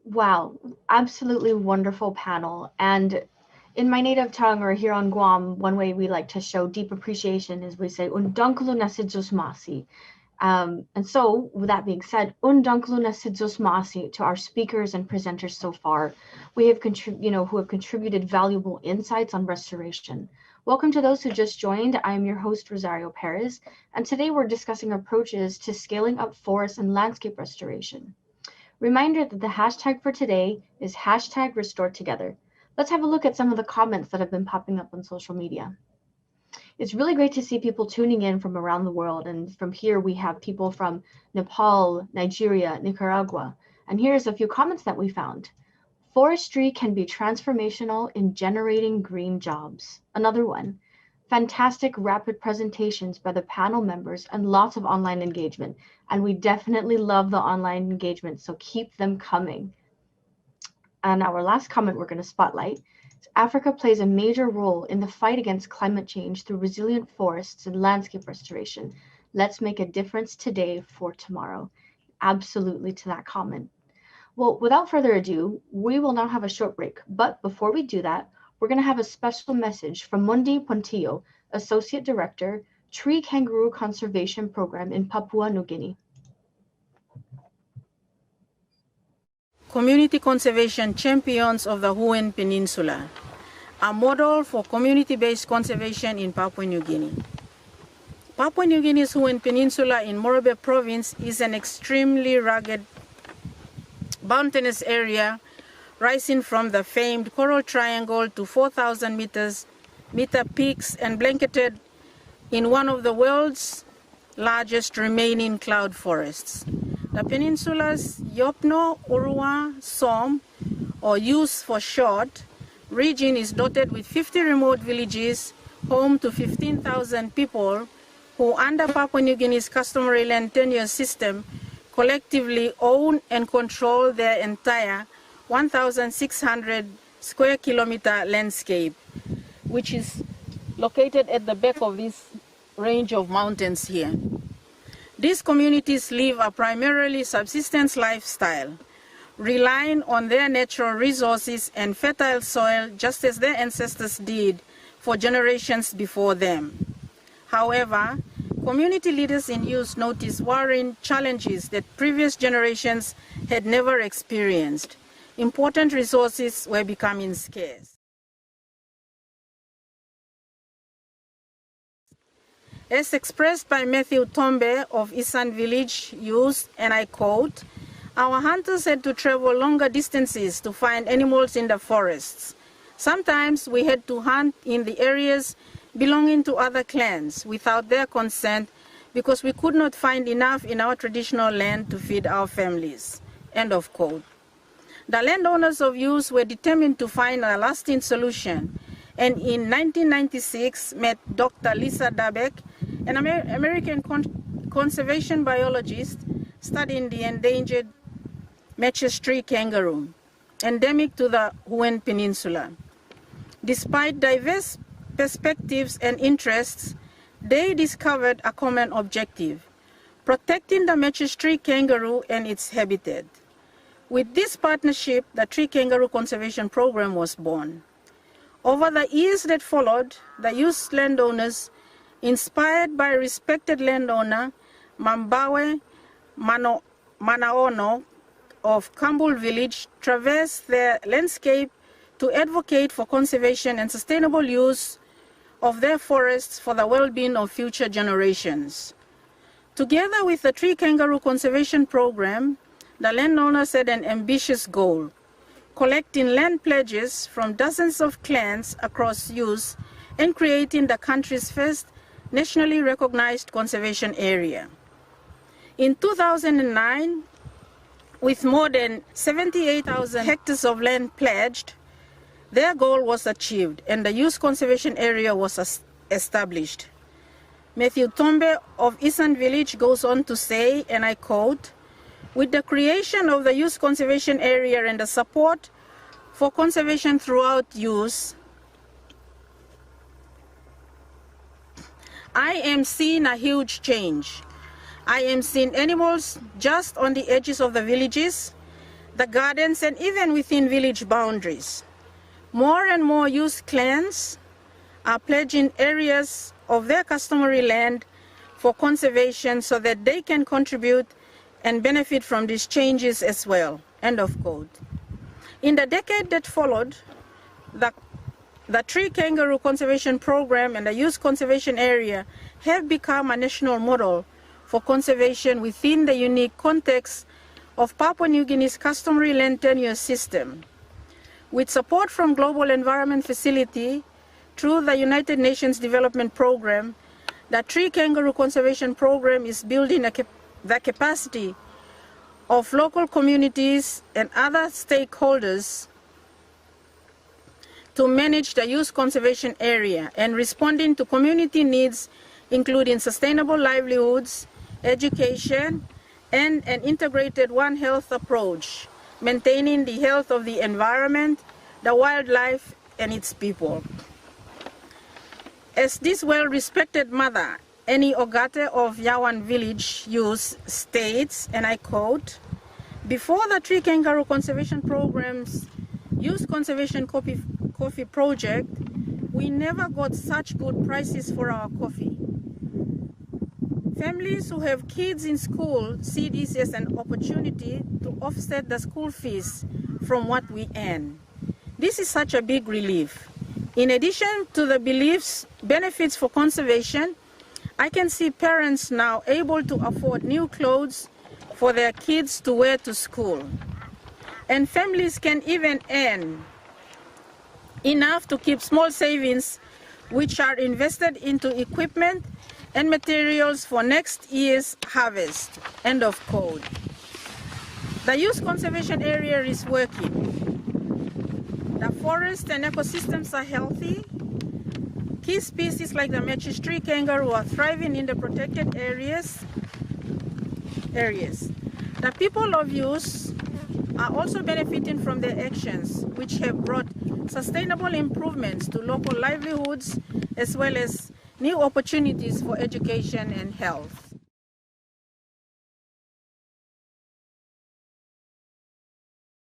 Wow, absolutely wonderful panel. And in my native tongue or here on Guam, one way we like to show deep appreciation is we say undankulu nasidzus masi. And so, with that being said, undankulu nasidzus masi to our speakers and presenters so far. We have who have contributed valuable insights on restoration. Welcome to those who just joined. I am your host Rosario Perez, and today we're discussing approaches to scaling up forest and landscape restoration. Reminder that the hashtag for today is hashtag restore together. Let's have a look at some of the comments that have been popping up on social media. It's really great to see people tuning in from around the world. And from here, we have people from Nepal, Nigeria, Nicaragua. And here's a few comments that we found. Forestry can be transformational in generating green jobs. Another one. Fantastic rapid presentations by the panel members and lots of online engagement. And we definitely love the online engagement, so keep them coming. And our last comment we're going to spotlight is Africa plays a major role in the fight against climate change through resilient forests and landscape restoration. Let's make a difference today for tomorrow. Absolutely to that comment. Well, without further ado, we will now have a short break. But before we do that, we're going to have a special message from Modi Pontio, Associate Director, Tree Kangaroo Conservation Program in Papua New Guinea. Community conservation champions of the Huon Peninsula, a model for community-based conservation in Papua New Guinea. Papua New Guinea's Huon Peninsula in Morobe Province is an extremely rugged mountainous area rising from the famed Coral Triangle to 4,000 meter peaks and blanketed in one of the world's largest remaining cloud forests. The peninsula's Yopno Urua Som, or YUS for short, region is dotted with 50 remote villages, home to 15,000 people who, under Papua New Guinea's customary land tenure system, collectively own and control their entire 1,600 square kilometer landscape, which is located at the back of this range of mountains here. These communities live a primarily subsistence lifestyle, relying on their natural resources and fertile soil just as their ancestors did for generations before them. However, community leaders in YUS noticed worrying challenges that previous generations had never experienced. Important resources were becoming scarce. As expressed by Matthew Tombe of Isan Village YUS, and I quote, "Our hunters had to travel longer distances to find animals in the forests. Sometimes we had to hunt in the areas belonging to other clans without their consent because we could not find enough in our traditional land to feed our families." End of quote. The landowners of YUS were determined to find a lasting solution, and in 1996 met Dr. Lisa Dabek, an American conservation biologist studying the endangered Meches tree kangaroo, endemic to the Huon Peninsula. Despite diverse perspectives and interests, they discovered a common objective: protecting the Meches tree kangaroo and its habitat. With this partnership, the Tree Kangaroo Conservation Program was born. Over the years that followed, the YUS landowners, inspired by respected landowner Mambawe Manaono of Kambul village, traversed their landscape to advocate for conservation and sustainable use of their forests for the well-being of future generations. Together with the Tree Kangaroo Conservation Program, the landowners had an ambitious goal: collecting land pledges from dozens of clans across YUS and creating the country's first nationally recognized conservation area. In 2009, with more than 78,000 hectares of land pledged, their goal was achieved and the YUS Conservation Area was established. Matthew Tombe of Isan Village goes on to say, and I quote, "With the creation of the YUS Conservation Area and the support for conservation throughout YUS, I am seeing a huge change. I am seeing animals just on the edges of the villages. the gardens, and even within village boundaries. More and more YUS clans are pledging areas of their customary land for conservation so that they can contribute and benefit from these changes as well. End of quote. In the decade that followed, the Tree Kangaroo Conservation Program and the YUS Conservation Area have become a national model for conservation within the unique context of Papua New Guinea's customary land tenure system. With support from Global Environment Facility through the United Nations Development Program, the Tree Kangaroo Conservation Program is building the capacity of local communities and other stakeholders to manage the YUS Conservation Area and responding to community needs, including sustainable livelihoods, education, and an integrated One Health approach, maintaining the health of the environment, the wildlife, and its people. As this well-respected mother, Annie Ogate of Yawan Village YUS states, and I quote, "Before the Tree Kangaroo Conservation Program's YUS Conservation Coffee Project, we never got such good prices for our coffee. Families who have kids in school see this as an opportunity to offset the school fees from what we earn. This is such a big relief. In addition to the benefits for conservation, I can see parents now able to afford new clothes for their kids to wear to school. And families can even earn enough to keep small savings which are invested into equipment and materials for next year's harvest." End of quote. The YUS Conservation Area is working. The forest and ecosystems are healthy. Key species like the Mechi's tree kangaroo are thriving in the protected areas. The people of YUS are also benefiting from their actions, which have brought sustainable improvements to local livelihoods as well as new opportunities for education and health.